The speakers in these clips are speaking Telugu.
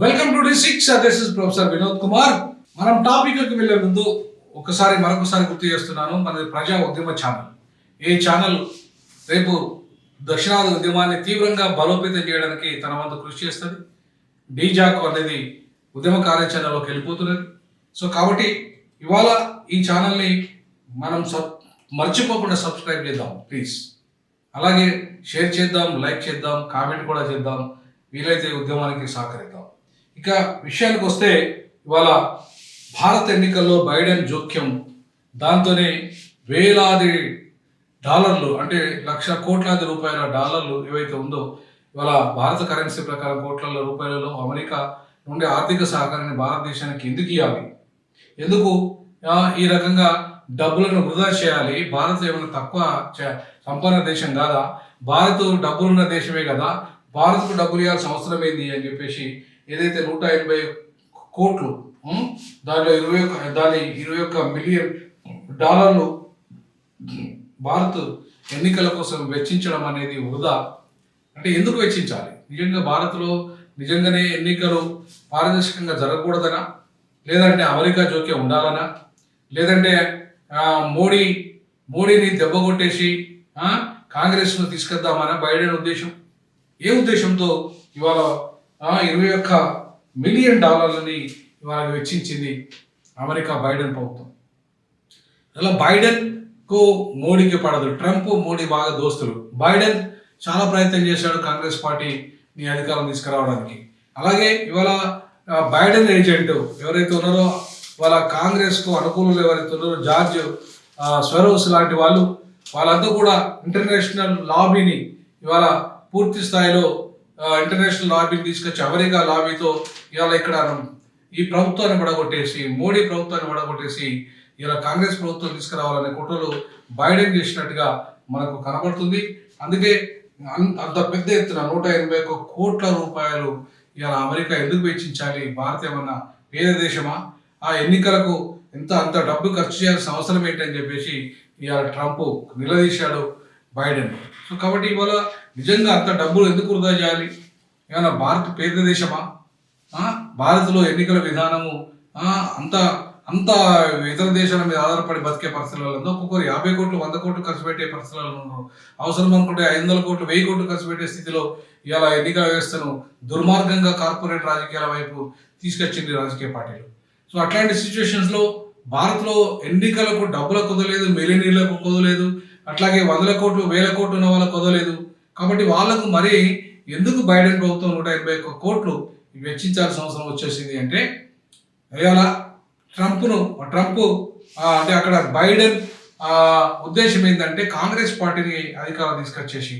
వెల్కమ్ టు డి6. This is professor Vinod Kumar. మనం టాపిక్కి వెళ్ళే ముందు మరొకసారి గుర్తు చేస్తున్నాను, మనది ప్రజా ఉద్యమ ఛానల్. ఈ ఛానల్ రేపు దక్షిణాది ఉద్యమాన్ని తీవ్రంగా బలోపేతం చేయడానికి తన వంతు కృషి చేస్తుంది. డీజాక్ అనేది ఉద్యమ కార్యాచరణలోకి వెళ్ళిపోతున్నది. సో కాబట్టి ఇవాళ ఈ ఛానల్ని మనం మర్చిపోకుండా సబ్స్క్రైబ్ చేద్దాం ప్లీజ్. అలాగే షేర్ చేద్దాం, లైక్ చేద్దాం, కామెంట్ కూడా చేద్దాం, వీలైతే ఉద్యమానికి సహకరిద్దాం. ఇక విషయానికి వస్తే ఇవాళ భారత ఎన్నికల్లో బైడెన్ జోక్యం, దాంతోనే వేలాది డాలర్లు అంటే కోట్లాది రూపాయల డాలర్లు ఏవైతే ఉందో ఇవాళ భారత కరెన్సీ ప్రకారం కోట్ల రూపాయలలో అమెరికా నుండి ఆర్థిక సహకారాన్ని భారతదేశానికి ఎందుకు ఇవ్వాలి, ఎందుకు ఈ రకంగా డబ్బులను వృధా చేయాలి, భారత్ ఏమైనా తక్కువ సంపన్న దేశం కాదా, భారత్ డబ్బులున్న దేశమే కదా, భారత్కు డబ్బులు ఇవ్వాల్సిన అవసరం ఏంది అని చెప్పేసి ఏదైతే 180 కోట్లు దానిలో 21 మిలియన్ డాలర్లు భారత్ ఎన్నికల కోసం వెచ్చించడం అనేది వృధా. అంటే ఎందుకు వెచ్చించాలి? నిజంగా భారత్లో నిజంగానే ఎన్నికలు పారదర్శకంగా జరగకూడదనా, లేదంటే అమెరికా జోక్యం ఉండాలనా, లేదంటే మోడీని దెబ్బకొట్టేసి కాంగ్రెస్ను తీసుకొద్దామనా బైడెన్ ఉద్దేశం? ఏ ఉద్దేశంతో ఇవాళ 21 మిలియన్ డాలర్లని ఇవాళ వెచ్చించింది అమెరికా బైడెన్ ప్రభుత్వం? అలా బైడెన్కు మోడీకి పడదు. ట్రంప్ మోడీ బాగా దోస్తులు. బైడెన్ చాలా ప్రయత్నం చేశాడు కాంగ్రెస్ పార్టీని అధికారం తీసుకురావడానికి. అలాగే ఇవాళ బైడెన్ ఏజెంట్ ఎవరైతే ఉన్నారో వాళ్ళ కాంగ్రెస్కు అనుకూలంలో ఎవరైతే ఉన్నారో జార్జ్ స్వెరోస్ లాంటి వాళ్ళంతా కూడా ఇంటర్నేషనల్ లాబీని ఇవాళ పూర్తి స్థాయిలో ఇంటర్నేషనల్ లాబీని తీసుకొచ్చి అమెరికా లాబీతో ఇవాళ ఇక్కడ ఈ ప్రభుత్వాన్ని పడగొట్టేసి, మోడీ ప్రభుత్వాన్ని పడగొట్టేసి ఇలా కాంగ్రెస్ ప్రభుత్వం తీసుకురావాలనే కుట్రలు బైడెన్ చేసినట్టుగా మనకు కనబడుతుంది. అందుకే అంత పెద్ద ఎత్తున 181 కోట్ల రూపాయలు ఇలా అమెరికా ఎందుకు వెచ్చించాలి? భారత్ ఏమన్నా పేద దేశమా? ఆ ఎన్నికలకు అంత డబ్బు ఖర్చు చేయాల్సిన అవసరం ఏంటని చెప్పేసి ఇవాళ ట్రంప్ నిలదీశాడు బైడెన్. సో కాబట్టి ఇవాళ నిజంగా అంత డబ్బులు ఎందుకు వృధా చేయాలి? ఏమైనా భారత్ పేద దేశమా? భారత్లో ఎన్నికల విధానము అంత ఇతర దేశాల మీద ఆధారపడి బతికే పరిస్థితులలో ఒక్కొక్కరు 50 కోట్లు 100 కోట్లు ఖర్చు పెట్టే పరిస్థితులలో ఉన్నారు. అవసరం అనుకుంటే 500 కోట్లు 1000 కోట్లు ఖర్చు పెట్టే స్థితిలో ఇవాళ ఎన్నికల వ్యవస్థను దుర్మార్గంగా కార్పొరేట్ రాజకీయాల వైపు తీసుకొచ్చింది రాజకీయ పార్టీలు. సో అట్లాంటి సిచ్యువేషన్స్లో భారత్లో ఎన్నికలకు డబ్బులకు కుదరలేదు, మిలియనీర్లకు కుదరలేదు, అట్లాగే 100 కోట్లు 1000 కోట్లు ఉన్న వాళ్ళకు కుదరలేదు. కాబట్టి వాళ్లకు మరి ఎందుకు బైడెన్ ప్రభుత్వం 181 కోట్లు వెచ్చించాల్సిన అవసరం వచ్చేసింది అంటే ఇవాళ ట్రంప్ అంటే అక్కడ బైడెన్ ఉద్దేశం ఏంటంటే కాంగ్రెస్ పార్టీని అధికారం తీసుకొచ్చేసి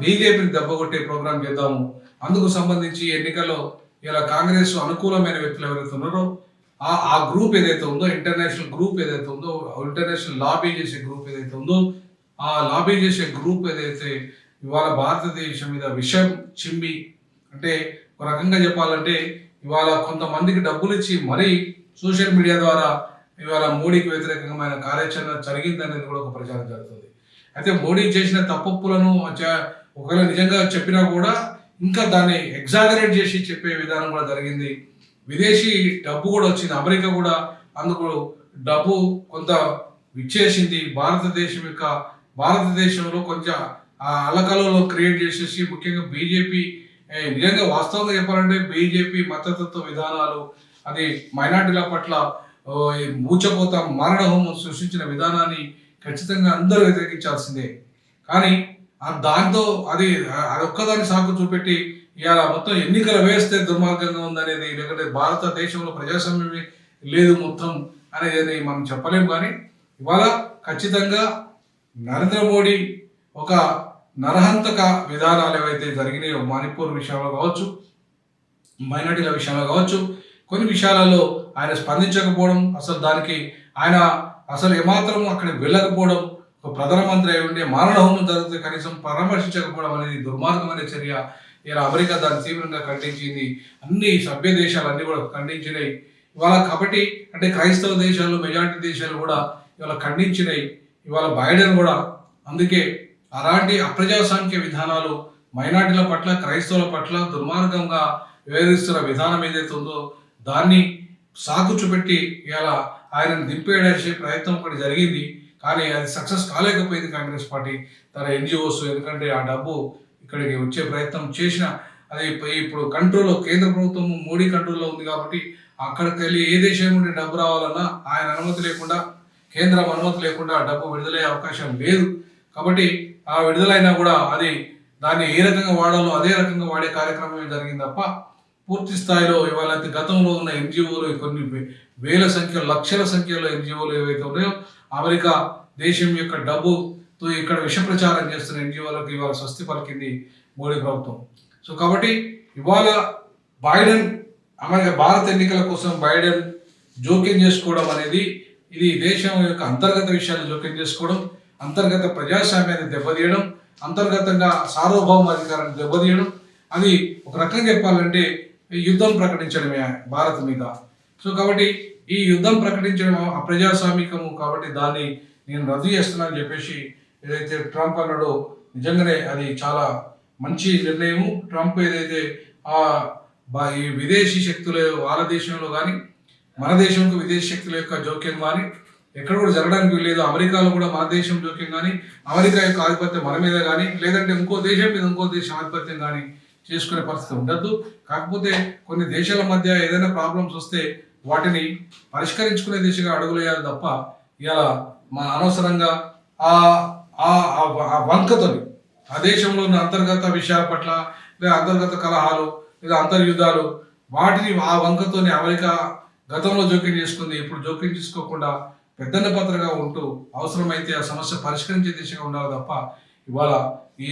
బీజేపీని దెబ్బకొట్టే ప్రోగ్రాం చేద్దాము. అందుకు సంబంధించి ఎన్నికల్లో ఇలా కాంగ్రెస్ అనుకూలమైన వ్యక్తులు ఎవరైతే ఉన్నారో ఆ గ్రూప్ ఏదైతే ఉందో, ఇంటర్నేషనల్ గ్రూప్ ఏదైతే ఉందో, ఇంటర్నేషనల్ లాబీ చేసే గ్రూప్ ఏదైతే ఉందో, ఆ లాబీ చేసే గ్రూప్ ఏదైతే ఇవాళ భారతదేశం మీద విషం చిమ్మి, అంటే ఒక రకంగా చెప్పాలంటే ఇవాళ కొంతమందికి డబ్బులు ఇచ్చి మరీ సోషల్ మీడియా ద్వారా ఇవాళ మోడీకి వ్యతిరేకమైన కార్యాచరణ జరిగిందనేది కూడా ఒక ప్రచారం జరుగుతుంది. అయితే మోడీ చేసిన తప్పులను ఒకవేళ నిజంగా చెప్పినా కూడా ఇంకా దాన్ని ఎగ్జాగరేట్ చేసి చెప్పే విధానం కూడా జరిగింది. విదేశీ డబ్బు కూడా వచ్చింది. అమెరికా కూడా అందుకు డబ్బు కొంత ఇచ్చేసింది. భారతదేశంలో కొంచెం అలకలలో క్రియేట్ చేసేసి, ముఖ్యంగా బీజేపీ నిజంగా వాస్తవంగా చెప్పాలంటే బీజేపీ మతతత్వ విధానాలు, అది మైనార్టీల పట్ల మూచపోత మారణహోమం సృష్టించిన విధానాన్ని ఖచ్చితంగా అందరూ వ్యతిరేకించాల్సిందే. కానీ దాంతో అది ఒక్కదాన్ని సాకు చూపెట్టి ఇవాళ మొత్తం ఎన్నికల వ్యవస్థ దుర్మార్గంగా ఉందనేది, లేకపోతే భారతదేశంలో ప్రజాస్వామ్యమే లేదు మొత్తం అనేది మనం చెప్పలేము. కానీ ఇవాళ ఖచ్చితంగా నరేంద్ర మోడీ ఒక నరహంతక విధానాలు ఏవైతే జరిగినాయో, మణిపూర్ విషయంలో కావచ్చు, మైనార్టీల విషయంలో కావచ్చు, కొన్ని విషయాలలో ఆయన స్పందించకపోవడం, అసలు దానికి ఆయన అసలు ఏమాత్రం అక్కడికి వెళ్ళకపోవడం, ఒక ప్రధానమంత్రి అయి ఉండే మారణహోమం జరిగితే కనీసం పరామర్శించకపోవడం అనేది దుర్మార్గమైన చర్య. ఇలా అమెరికా దాన్ని తీవ్రంగా ఖండించింది. అన్ని సభ్య దేశాలన్నీ కూడా ఖండించినాయి ఇవాళ. కాబట్టి అంటే క్రైస్తవ దేశాలు, మెజారిటీ దేశాలు కూడా ఇవాళ ఖండించినాయి. ఇవాళ బైడెన్ కూడా అందుకే అలాంటి అప్రజాస్వామిక విధానాలు మైనార్టీల పట్ల, క్రైస్తవుల పట్ల దుర్మార్గంగా వ్యవహరిస్తున్న విధానం ఏదైతే ఉందో దాన్ని సాకు చూపెట్టి ఇలా ఆయనను దింపేయడానికి ప్రయత్నం ఒకటి జరిగింది. కానీ అది సక్సెస్ కాలేకపోయింది కాంగ్రెస్ పార్టీ తన ఎన్జిఓస్. ఎందుకంటే ఆ డబ్బు ఇక్కడికి వచ్చే ప్రయత్నం చేసిన అది ఇప్పుడు కంట్రోల్లో కేంద్ర ప్రభుత్వం మోడీ కంట్రోల్లో ఉంది కాబట్టి అక్కడికి వెళ్ళి ఏ దేశం నుండి డబ్బు రావాలన్నా ఆయన అనుమతి లేకుండా, కేంద్రం అనుమతి లేకుండా డబ్బు విడుదలయ్యే అవకాశం లేదు. కాబట్టి ఆ విడుదలైనా కూడా అది దాన్ని ఏ రకంగా వాడాలో అదే రకంగా వాడే కార్యక్రమమే జరిగింది తప్ప పూర్తి స్థాయిలో ఇవాళ గతంలో ఉన్న ఎన్జిఓలు కొన్ని వేల సంఖ్యలో, లక్షల సంఖ్యలో ఎన్జిఓలు ఏవైతే ఉన్నాయో అమెరికా దేశం యొక్క డబ్బుతో ఇక్కడ విష ప్రచారం చేస్తున్న ఎన్జిఓలకు ఇవాళ స్వస్తి పలికింది మోడీ ప్రభుత్వం. సో కాబట్టి ఇవాళ బైడెన్ భారత ఎన్నికల కోసం బైడెన్ జోక్యం చేసుకోవడం అనేది ఇది దేశం యొక్క అంతర్గత విషయాలు జోక్యం చేసుకోవడం, అంతర్గత ప్రజాస్వామ్యాన్ని దెబ్బతీయడం, అంతర్గతంగా సార్వభౌమాధికారాన్ని దెబ్బతీయడం, అది ఒక రకంగా చెప్పాలంటే యుద్ధం ప్రకటించడమే భారత్ మీద. సో కాబట్టి ఈ యుద్ధం ప్రకటించడం అప్రజాస్వామికము కాబట్టి దాన్ని నేను రద్దు చేస్తున్నానని చెప్పేసి ఏదైతే ట్రంప్ అన్నాడో నిజంగానే అది చాలా మంచి నిర్ణయము. ట్రంప్ ఏదైతే ఈ విదేశీ శక్తుల వాళ్ళ దేశంలో కానీ మన దేశంకు విదేశీ శక్తుల యొక్క జోక్యం కానీ ఎక్కడ కూడా జరగడానికి వీల్లేదు. అమెరికాలో కూడా మన దేశం జోక్యం కానీ, అమెరికా యొక్క ఆధిపత్యం మన మీద కానీ, లేదంటే ఇంకో దేశం మీద ఇంకో దేశం ఆధిపత్యం కానీ చేసుకునే పరిస్థితి ఉండద్దు. కాకపోతే కొన్ని దేశాల మధ్య ఏదైనా ప్రాబ్లమ్స్ వస్తే వాటిని పరిష్కరించుకునే దిశగా అడుగులేయాలి తప్ప ఇలా మన అనవసరంగా ఆ వంకతోని ఆ దేశంలో ఉన్న అంతర్గత విషయాల పట్ల లేదా అంతర్గత కలహాలు లేదా అంతర్యుద్ధాలు వాటిని ఆ వంకతోని అమెరికా గతంలో జోక్యం చేసుకుంది. ఇప్పుడు జోక్యం చేసుకోకుండా పెద్దన్న పాత్రగా ఉంటూ అవసరమైతే ఆ సమస్య పరిష్కరించే దిశగా ఉండాలి తప్ప ఇవాళ ఈ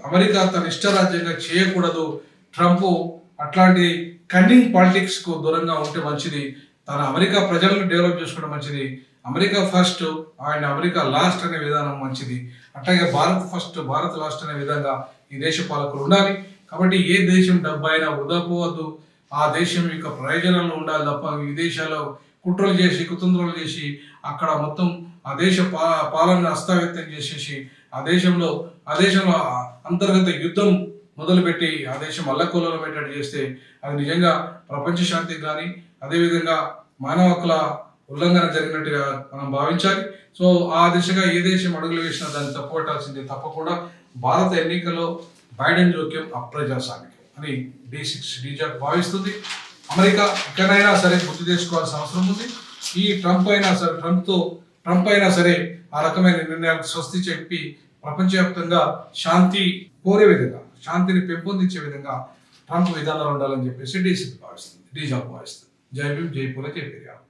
అమెరికా తన ఇష్టరాజ్యంగా చేయకూడదు. ట్రంప్ అట్లాంటి కన్నింగ్ పాలిటిక్స్కు దూరంగా ఉంటే మంచిది. తన అమెరికా ప్రజలను డెవలప్ చేసుకోవడం మంచిది. America first and America last అనే విధానం మంచిది. అట్లాగే భారత్ ఫస్ట్ భారత్ లాస్ట్ అనే విధంగా ఈ దేశ పాలకులు ఉండాలి. కాబట్టి ఏ దేశం డబ్బు అయినా వృధా పోవద్దు. ఆ దేశం యొక్క ప్రయోజనాలు ఉండాలి తప్ప విదేశాల్లో కుట్రలు చేసి కుతంత్రాలు చేసి అక్కడ మొత్తం ఆ దేశ పాలనను అస్తవ్యక్తం చేసేసి ఆ దేశంలో అంతర్గత యుద్ధం మొదలుపెట్టి ఆ దేశం అల్లకొల్లలో పెట్టేట్టు చేస్తే అది నిజంగా ప్రపంచ శాంతికి కానీ అదేవిధంగా మానవ హక్కుల ఉల్లంఘన జరిగినట్టుగా మనం భావించాలి. సో ఆ దిశగా ఏ దేశం అడుగులు వేసినా దాన్ని తప్పుపట్టాల్సిందే. తప్పకుండా భారత ఎన్నికల్లో బైడెన్ జోక్యం అప్రజాస్వామికం అని D6 భావిస్తుంది. అమెరికా ఎక్కడైనా సరే గుర్తు తెచ్చుకోవాల్సిన అవసరం ఉంది. ఈ ట్రంప్ అయినా సరే ఆ రకమైన నిర్ణయాలకు స్వస్తి చెప్పి ప్రపంచవ్యాప్తంగా శాంతి కోరే విధంగా, శాంతిని పెంపొందించే విధంగా ట్రంప్ విధానాలు ఉండాలని చెప్పేసి D6 భావిస్తుంది. భావిస్తుంది. జై భీమ్, జై పూల, జై పెరియార్.